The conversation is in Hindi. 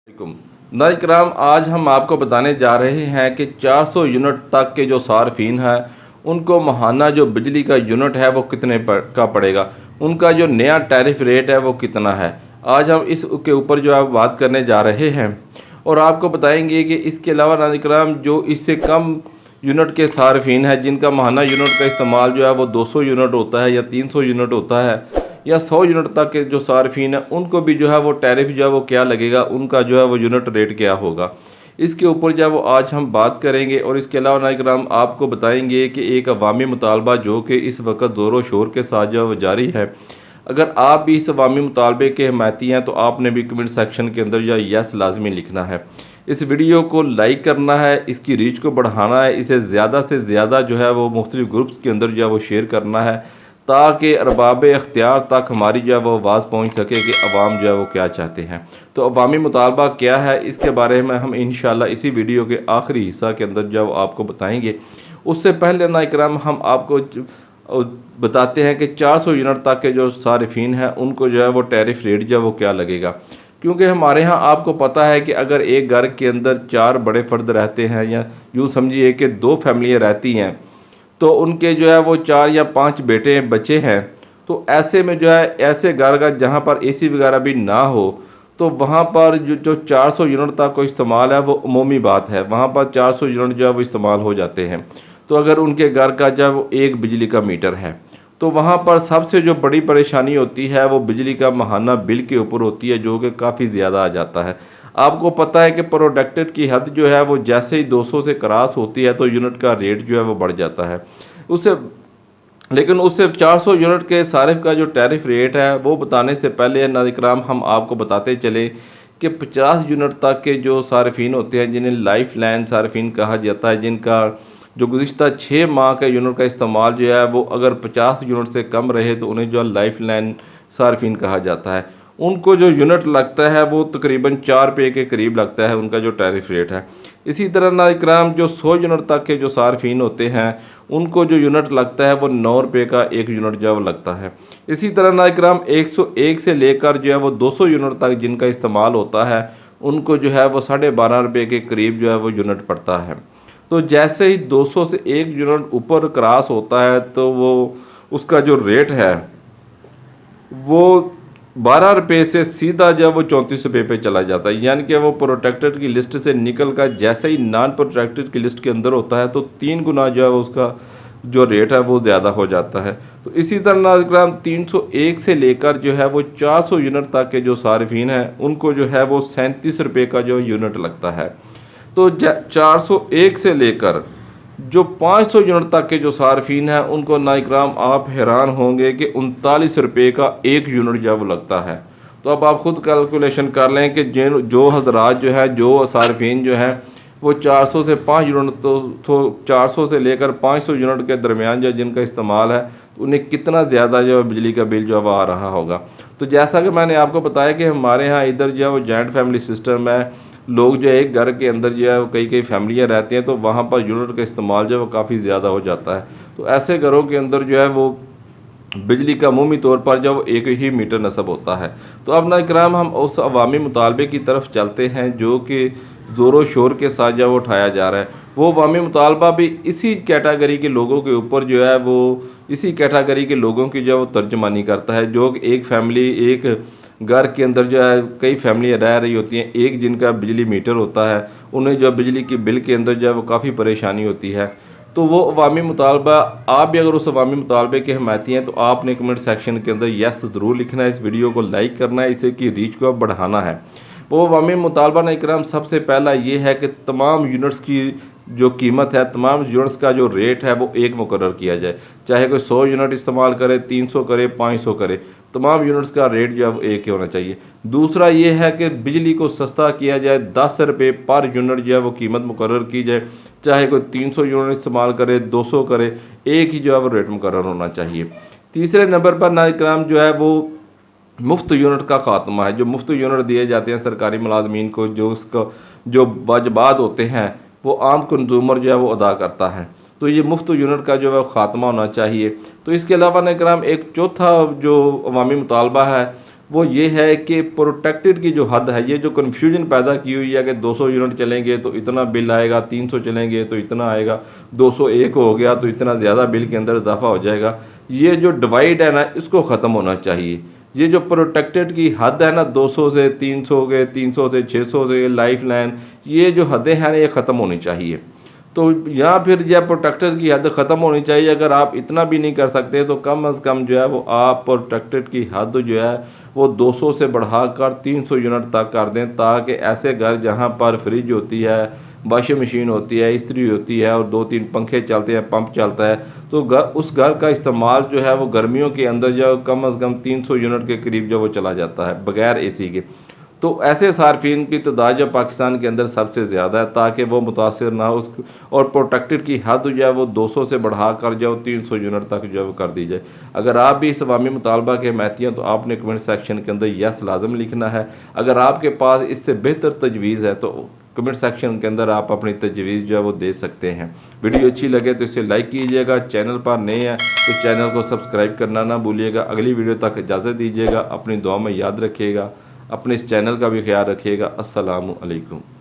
नाज़रीन, आज हम आपको बताने जा रहे हैं कि 400 यूनिट तक के जो सार्फिन हैं उनको माहाना जो बिजली का यूनिट है वो कितने का पड़ेगा, उनका जो नया टैरिफ रेट है वो कितना है। आज हम इसके ऊपर जो है बात करने जा रहे हैं और आपको बताएंगे कि इसके अलावा नाज़रीन जो इससे कम यूनिट के सार्फिन हैं जिनका माहाना यूनिट का इस्तेमाल जो है वो 200 यूनिट होता है या 300 यूनिट होता है या 100 यूनिट तक के जो सार्फिन है उनको भी जो है वो टैरिफ जो है वो क्या लगेगा, उनका जो है वो यूनिट रेट क्या होगा, इसके ऊपर जो है वो आज हम बात करेंगे। और इसके अलावा नाज़रीन आपको बताएंगे कि एक अवामी मुतालबा जो कि इस वक्त ज़ोर शोर के साथ जो है वो जारी है, अगर आप भी इस अवामी मुतालबे के हमायती हैं तो आपने भी कमेंट सेक्शन के अंदर जो यस लाजमी लिखना है। इस वीडियो को लाइक करना है, इसकी रीच को बढ़ाना है, इसे ज़्यादा से ज़्यादा जो है वो मुख्तलिफ ग्रुप्स के अंदर जो है वो शेयर करना है ताकि अरबाब इख्तियार तक हमारी जो है वो आवाज़ पहुँच सके कि अवाम जो है वो क्या चाहते हैं। तो अवामी मुतालबा क्या है इसके बारे में हम इंशाल्लाह इसी वीडियो के आखिरी हिस्सा के अंदर जो आपको बताएंगे। उससे पहले नाज़रीन हम आपको बताते हैं कि 400 यूनिट तक के जो सारिफिन हैं उनको जो है वो टैरिफ रेट जो है वो क्या लगेगा, क्योंकि हमारे यहाँ आपको पता है कि अगर एक घर के अंदर 4 बड़े फ़र्द रहते हैं या यूँ समझिए कि 2 फैमिलियाँ रहती हैं तो उनके जो है वो 4 या 5 बेटे बच्चे हैं, तो ऐसे में जो है ऐसे घर का जहाँ पर एसी वगैरह भी ना हो तो वहाँ पर जो 400 यूनिट तक को इस्तेमाल है वो उमूमी बात है, वहाँ पर 400 यूनिट जो है वो इस्तेमाल हो जाते हैं। तो अगर उनके घर का जो है वो एक बिजली का मीटर है तो वहाँ पर सबसे जो बड़ी परेशानी होती है वो बिजली का माहाना बिल के ऊपर होती है, जो कि काफ़ी ज़्यादा आ जाता है। आपको पता है कि प्रोडक्टेड की हद जो है वो जैसे ही 200 से क्रॉस होती है तो यूनिट का रेट जो है वो बढ़ जाता है उससे। लेकिन उससे 400 यूनिट के सारिफ का जो टैरिफ रेट है वो बताने से पहले नाज़रीन हम आपको बताते चले कि 50 यूनिट तक के जो सार्फिन होते हैं जिन्हें लाइफ लाइन सार्फिन कहा जाता है, जिनका जो गुज़िश्ता 6 माह के यूनिट का इस्तेमाल जो है वो अगर 50 यूनिट से कम रहे तो उन्हें जो लाइफ लाइन सार्फिन कहा जाता है। उनको जो यूनिट लगता है वो तकरीबन 4 रुपये के करीब लगता है उनका जो टैरिफ रेट है। इसी तरह नाज़रीन जो 100 यूनिट तक के जो सार्फिन होते हैं उनको जो यूनिट लगता है वो 9 रुपये का एक यूनिट जो है वो लगता है। इसी तरह नाज़रीन 101 से लेकर जो है वो 200 यूनिट तक जिनका इस्तेमाल होता है उनको जो है वो 12.5 रुपये के करीब जो है वो यूनिट पड़ता है। तो जैसे ही 200 से 1 यूनिट ऊपर क्रॉस होता है तो वो उसका जो रेट है वो 12 रुपये से सीधा जब वो 34 रुपये पे चला जाता है, यानी कि वो प्रोटेक्टेड की लिस्ट से निकल कर जैसे ही नॉन प्रोटेक्टेड की लिस्ट के अंदर होता है तो 3 गुना जो है उसका जो रेट है वो ज़्यादा हो जाता है। तो इसी तरह नाज़रीन 301 से लेकर जो है वो 400 यूनिट तक के जो सार्फिन हैं उनको जो है वो 37 रुपये का जो यूनिट लगता है। तो 401 से लेकर जो 500 यूनिट तक के जो सार्फिन हैं उनको नाज़रीन आप हैरान होंगे कि 39 रुपये का एक यूनिट जो वो लगता है। तो अब आप ख़ुद कैलकुलेशन कर लें कि जो हजरात जो है जो सार्फिन जो हैं वो 400 से 5 यूनिट तो 400 से लेकर 500 यूनिट के दरमियान जो जिनका इस्तेमाल है तो उन्हें कितना ज़्यादा जो है बिजली का बिल जो है वो आ रहा होगा। तो जैसा कि मैंने आपको बताया कि हमारे यहाँ इधर जो है वो जॉइंट फैमिली सिस्टम है, लोग जो है एक घर के अंदर जो है कई कई फैमिलियाँ रहती हैं तो वहाँ पर यूनिट का इस्तेमाल जो है वो काफ़ी ज़्यादा हो जाता है। तो ऐसे घरों के अंदर जो है वो बिजली का अमूमी तौर पर जब एक ही मीटर नस्ब होता है। तो अब नाज़रीन हम उस अवामी मुतालबे की तरफ चलते हैं जो कि ज़ोर शोर के साथ जब उठाया जा रहा है। वो अवामी मुतालबा भी इसी कैटेगरी के लोगों के ऊपर जो है वो इसी कैटेगरी के लोगों की जो है वो तर्जमानी करता है, जो एक फैमिली एक घर के अंदर जो है कई फैमिलियाँ रह रही होती हैं, एक जिनका बिजली मीटर होता है उन्हें जो बिजली की बिल के अंदर जो है वो काफ़ी परेशानी होती है। तो वो अवामी मुतालबा आप भी अगर उस अवामी मुतालबे के हमायती हैं तो आपने कमेंट सेक्शन के अंदर यस ज़रूर लिखना है, इस वीडियो को लाइक करना है, इसे की रीच को बढ़ाना है। वो अवामी मुतालबा नाज़रीन सबसे पहला ये है कि तमाम यूनिट्स की जो कीमत है, तमाम यूनिट्स का जो रेट है वो एक मुकर्रर किया जाए, चाहे कोई 100 यूनिट इस्तेमाल करे, 300 करे, 500 करे, तमाम यूनिट्स का रेट जो है वो एक ही होना चाहिए। दूसरा ये है कि बिजली को सस्ता किया जाए, 10 रुपये पर यूनिट जो है वो कीमत मुकर्रर की जाए, चाहे कोई 300 यूनिट इस्तेमाल करे, 200 करे, एक ही जो है वो रेट मुकर्रर होना चाहिए। तीसरे नंबर पर नाज़रीन जो है वो मुफ्त यूनिट का ख़ात्मा है। जो मुफ्त यूनिट दिए जाते हैं सरकारी मुलाजमीन को, जो उसका जो वाजबात होते हैं वो आम कंज्यूमर जो है वो अदा करता है, तो ये मुफ्त यूनिट का जो है ख़ात्मा होना चाहिए। तो इसके अलावा नाज़रीन एक चौथा जो अवामी मुतालबा है वो ये है कि प्रोटेक्टेड की जो हद है, ये जो कन्फ्यूजन पैदा की हुई है कि 200 यूनिट चलेंगे तो इतना बिल आएगा, 300 चलेंगे तो इतना आएगा, 201 हो गया तो इतना ज़्यादा बिल के अंदर इजाफा हो जाएगा, ये जो डिवाइड है ना इसको ख़त्म होना चाहिए। ये जो प्रोटेक्टेड की हद है ना 200 से 300 के, 300 से 600 से लाइफ लाइन, ये जो हदें हैं ना ये ख़त्म होनी चाहिए। तो या फिर यह प्रोटेक्टेड की हद ख़त्म होनी चाहिए। अगर आप इतना भी नहीं कर सकते तो कम अज़ कम जो है वो आप प्रोटेक्टेड की हद जो है वो 200 से बढ़ाकर 300 यूनिट तक कर दें, ताकि ऐसे घर जहाँ पर फ्रिज होती है, वॉशिंग मशीन होती है, इस्त्री होती है और 2-3 पंखे चलते हैं, पंप चलता है, तो उस घर का इस्तेमाल जो है वो गर्मियों के अंदर जो कम अज़ कम 300 यूनिट के करीब जो वो चला जाता है बग़ैर एसी के। तो ऐसे सार्फिन की तादाद जो पाकिस्तान के अंदर सबसे ज़्यादा है, ताकि वो मुतासिर ना हो उसको, और प्रोटेक्टेड की हद जो है वो 200 से बढ़ा कर जो 300 यूनिट तक जो है वो कर दी जाए। अगर आप भी इस अवामी मुतालबा के हमायती हैं तो आपने कमेंट सेक्शन के अंदर यस लाजम लिखना है। अगर आपके पास इससे बेहतर तजवीज़ है तो कमेंट सेक्शन के अंदर आप अपनी तजवीज़ जो है वो दे सकते हैं। वीडियो अच्छी लगे तो इसे लाइक कीजिएगा, चैनल पर नए हैं तो चैनल को सब्सक्राइब करना ना भूलिएगा। अगली वीडियो तक इजाज़त दीजिएगा, अपनी दुआ में याद रखिएगा, अपने इस चैनल का भी ख्याल रखिएगा। अस्सलामु अलैकुम।